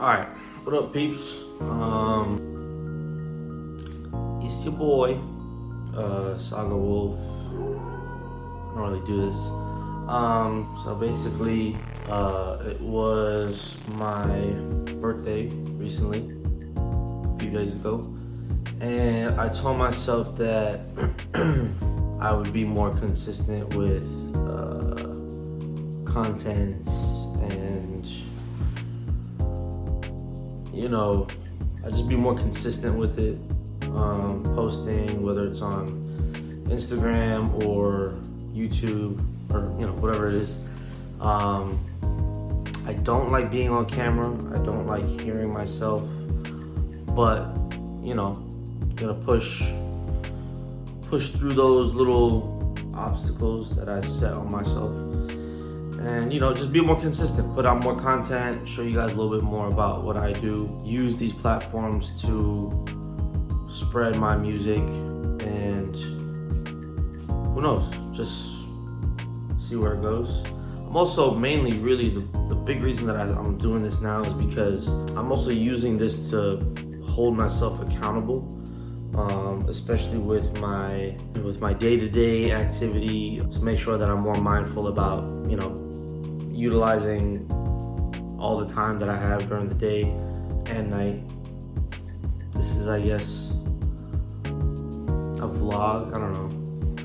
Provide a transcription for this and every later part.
Alright, what up peeps? It's your boy, SAGAWOLF. I don't really do this. So basically, it was my birthday recently, a few days ago. And I told myself that I would be more consistent with content and, you know, I just be more consistent with it, posting, whether it's on Instagram or YouTube or, you know, whatever it is. I don't like being on camera. I don't like hearing myself, but, you know, gonna push through those little obstacles that I set on myself, and, you know, just be more consistent, put out more content, show you guys a little bit more about what I do, use these platforms to spread my music, and who knows, just see where it goes. I'm also mainly really the big reason that I'm doing this now is because I'm also using this to hold myself accountable, especially with my day-to-day activity, to make sure that I'm more mindful about, you know, utilizing all the time that I have during the day and night. This is, I guess, a vlog, I don't know.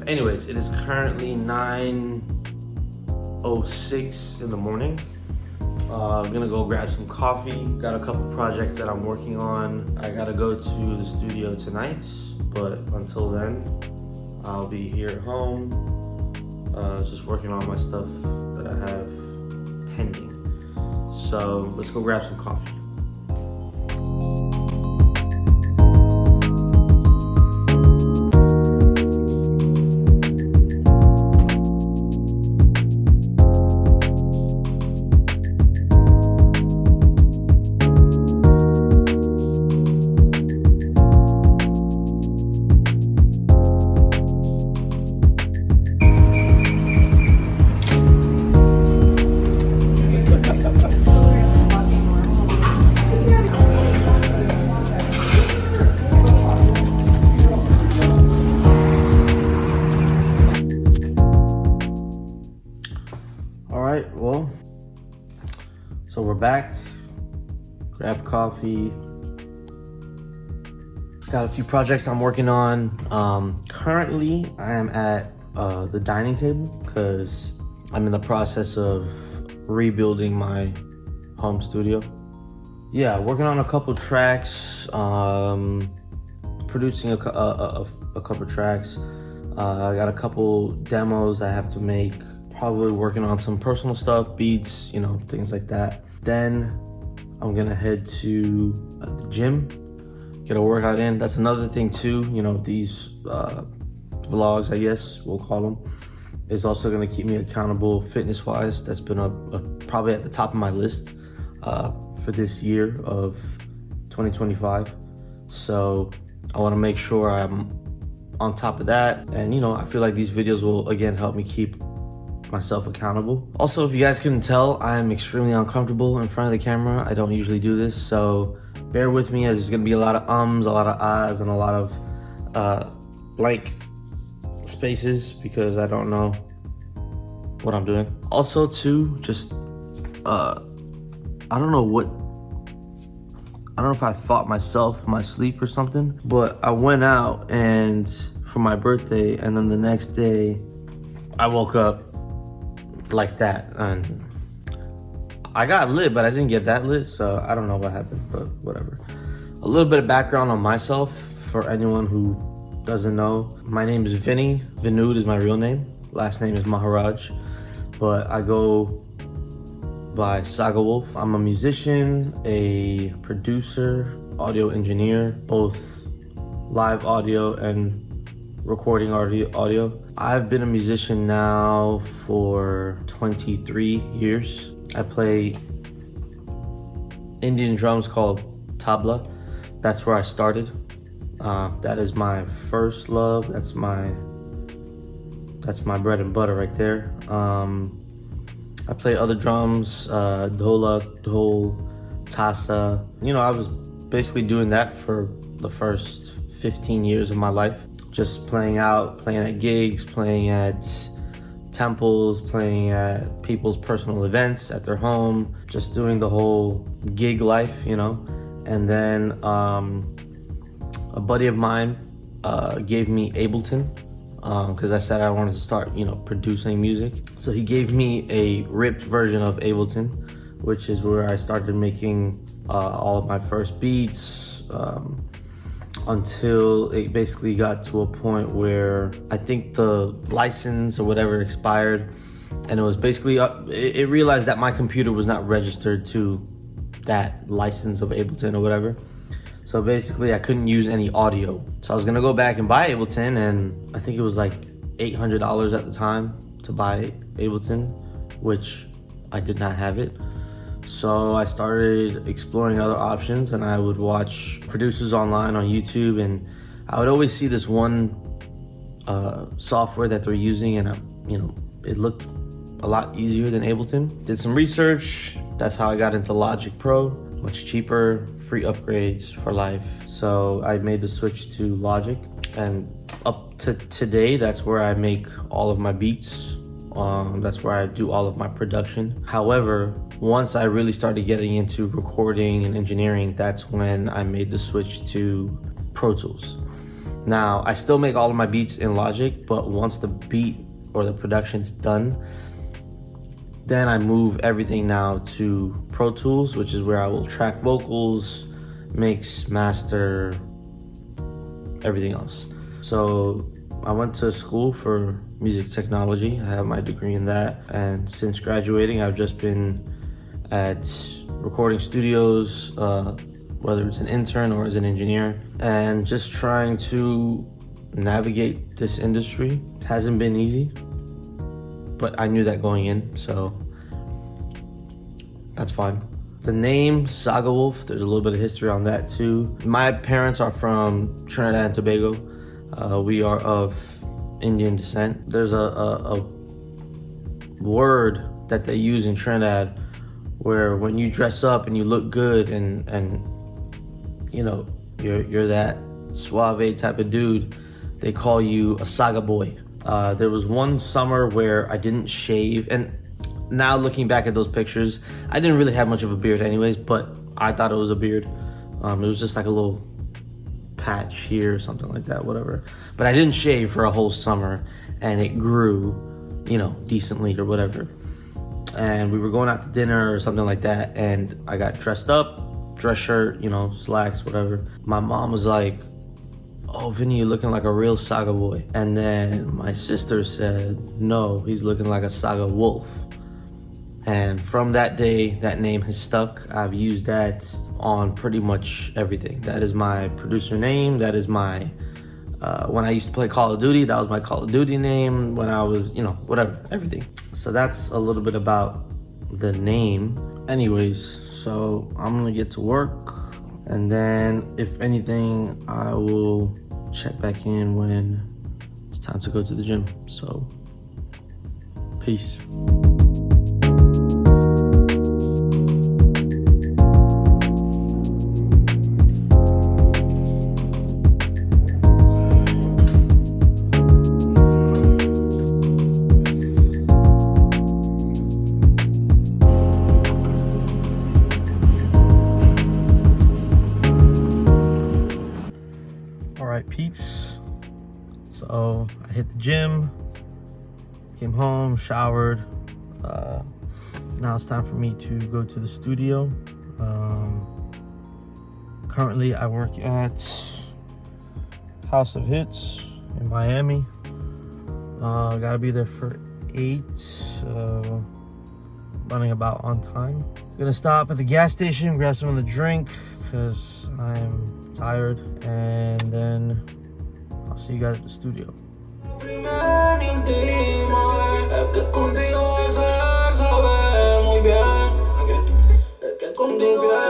Anyways, it is currently 9:06 in the morning. I'm gonna go grab some coffee. Got a couple projects that I'm working on. I gotta go to the studio tonight, but until then, I'll be here at home, just working on my stuff that I have pending. So let's go grab some coffee. Alright, well, so we're back. Grab coffee. Got a few projects I'm working on. Currently, I am at the dining table because I'm in the process of rebuilding my home studio. Yeah, working on a couple tracks, producing a couple tracks. I got a couple demos I have to make. Probably working on some personal stuff, beats, you know, things like that. Then I'm gonna head to the gym, get a workout in. That's another thing too, you know, these vlogs, I guess we'll call them, is also gonna keep me accountable fitness wise. That's been probably at the top of my list for this year of 2025. So I wanna make sure I'm on top of that. And, you know, I feel like these videos will again help me keep myself accountable. Also, if you guys couldn't tell, I'm extremely uncomfortable in front of the camera. I don't usually do this, so bear with me, as there's gonna be a lot of ums, a lot of ahs, and a lot of blank spaces because I don't know what I'm doing. Also too, just I don't know if I fought myself in my sleep or something, but I went out and for my birthday, and then the next day I woke up like that, and I got lit, but I didn't get that lit, so I don't know what happened, but whatever. A little bit of background on myself for anyone who doesn't know. My name is Vinny. Vinood is my real name. Last name is Maharaj, but I go by SAGAWOLF. I'm a musician, a producer, audio engineer, both live audio and recording audio. I've been a musician now for 23 years. I play Indian drums called tabla. That's where I started. That is my first love. That's my bread and butter right there. I play other drums, dholak, dhol, Tasa. You know, I was basically doing that for the first 15 years of my life. Just playing out, playing at gigs, playing at temples, playing at people's personal events at their home, just doing the whole gig life, you know. And then a buddy of mine gave me Ableton because I said I wanted to start, you know, producing music. So he gave me a ripped version of Ableton, which is where I started making all of my first beats until it basically got to a point where I think the license or whatever expired, and it was basically it realized that my computer was not registered to that license of Ableton or whatever. So basically I couldn't use any audio. So I was gonna go back and buy Ableton, and I think it was like $800 at the time to buy Ableton, which I did not have it. So I started exploring other options, and I would watch producers online on YouTube, and I would always see this one software that they're using, and you know, it looked a lot easier than Ableton. Did some research. That's how I got into Logic Pro. Much cheaper, free upgrades for life. So I made the switch to Logic, and up to today, that's where I make all of my beats. That's where I do all of my production. However, once I really started getting into recording and engineering, that's when I made the switch to Pro Tools. Now, I still make all of my beats in Logic, but once the beat or the production's done, then I move everything now to Pro Tools, which is where I will track vocals, mix, master, everything else. So I went to school for music technology. I have my degree in that. And since graduating, I've just been at recording studios, whether it's an intern or as an engineer, and just trying to navigate this industry. It hasn't been easy, but I knew that going in, so that's fine. The name SAGAWOLF, there's a little bit of history on that too. My parents are from Trinidad and Tobago. We are of Indian descent. There's a word that they use in Trinidad where when you dress up and you look good and you know, you're that suave type of dude, they call you a saga boy. There was one summer where I didn't shave, and now looking back at those pictures, I didn't really have much of a beard anyways, but I thought it was a beard. It was just like a little patch here or something like that, whatever. But I didn't shave for a whole summer, and it grew, you know, decently or whatever. And we were going out to dinner or something like that, and I got dressed up, dress shirt, you know, slacks, whatever. My mom was like, "Oh, Vinny, you're looking like a real saga boy." And then my sister said, "No, he's looking like a saga wolf." And from that day, that name has stuck. I've used that on pretty much everything. That is my producer name. That is my, when I used to play Call of Duty, that was my Call of Duty name. When I was, you know, whatever, everything. So that's a little bit about the name. Anyways, so I'm gonna get to work. And then if anything, I will check back in when it's time to go to the gym. So, peace. Peeps, so I hit the gym, came home, showered. Now it's time for me to go to the studio. Currently I work at House of Hits in Miami. Gotta be there for 8, running about on time. Gonna stop at the gas station, grab something to drink because I'm tired, and then I'll see you guys at the studio. Contigo